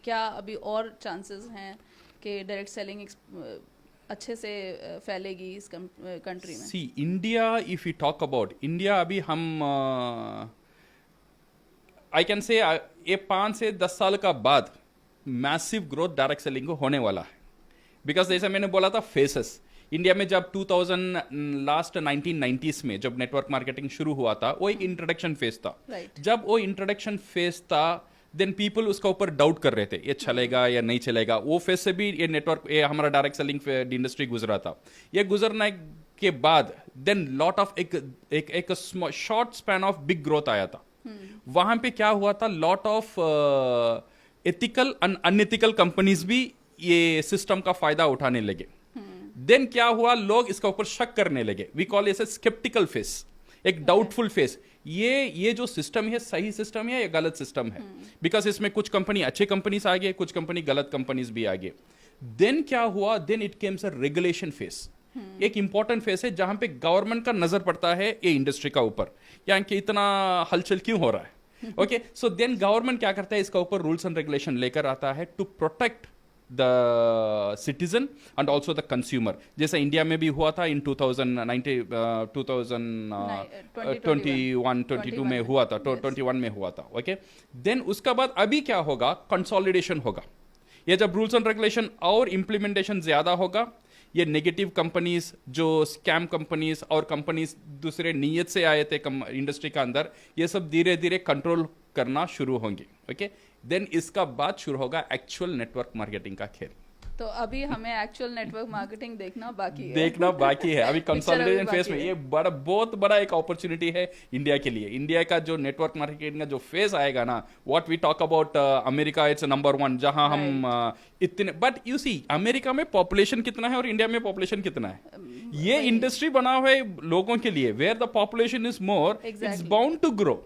क्या अभी और चांसेस हैं कि डायरेक्ट सेलिंग अच्छे से फैलेगी इस कंट्री में? See India, if you talk about India, अभी हम आई कैन से ये 5 से 10 साल का बाद मैसिव ग्रोथ डायरेक्ट सेलिंग को होने वाला है। बिकॉज जैसे मैंने बोला था फेसेस, इंडिया में जब 2000 लास्ट 1990s में जब नेटवर्क मार्केटिंग शुरू हुआ था, वो एक इंट्रोडक्शन फेज था। Right. जब वो इंट्रोडक्शन फेज था, देन पीपल उसका ऊपर डाउट कर रहे थे ये चलेगा या नहीं चलेगा। वो फेज से भी ये नेटवर्क, ये हमारा डायरेक्ट सेलिंग इंडस्ट्री गुजरा था। ये गुजरने के बाद देन लॉट ऑफ एक short span of big growth आया था। वहां पे क्या हुआ था, lot of ethical unethical companies भी ये सिस्टम का फायदा उठाने लगे। देन क्या हुआ, लोग इसका ऊपर शक करने लगे। We call it a sceptical face, एक डाउटफुल फेस। ये जो सिस्टम है सही सिस्टम है या गलत सिस्टम है? बिकॉज इसमें कुछ कंपनी अच्छे कंपनीज आ गए, कुछ कंपनी गलत कंपनीज भी आ गए। देन क्या हुआ, then it comes a regulation face. एक इंपॉर्टेंट फेस है जहां पे गवर्नमेंट का नजर पड़ता है ये इंडस्ट्री का ऊपर, या कि इतना हलचल क्यों हो रहा है। ओके, सो देन गवर्नमेंट क्या करता है, इसका ऊपर रूल्स एंड रेगुलेशन लेकर आता है to protect the citizen and also the consumer. जैसा इंडिया में भी हुआ था इन 2021-22 में हुआ था, 21 में हुआ था। ओके, देन उसका बाद अभी क्या होगा, कंसोलिडेशन होगा। ये जब रूल्स एंड रेगुलेशन और इंप्लीमेंटेशन ज्यादा होगा, ये नेगेटिव कंपनीज, जो स्कैम कंपनीज और कंपनीज दूसरे नीयत से आए थे इंडस्ट्री का अंदर, ये सब धीरे धीरे कंट्रोल करना शुरू होंगे। ओके, देन इसका बाद शुरू होगा एक्चुअल नेटवर्क मार्केटिंग का खेल। तो अभी हमें एक्चुअल नेटवर्क मार्केटिंग देखना बाकी है। अभी कंसोलिडेशन फेज में ये बहुत बड़ा एक अपॉर्चुनिटी है इंडिया के लिए। इंडिया का जो नेटवर्क मार्केटिंग का जो फेज आएगा ना, what we talk about America, it's number 1, जहां हम इतने, बट यू सी अमेरिका में पॉपुलेशन कितना है और इंडिया में पॉपुलेशन कितना है। ये इंडस्ट्री बना हुआ है लोगों के लिए, where the population is more, it's bound to grow.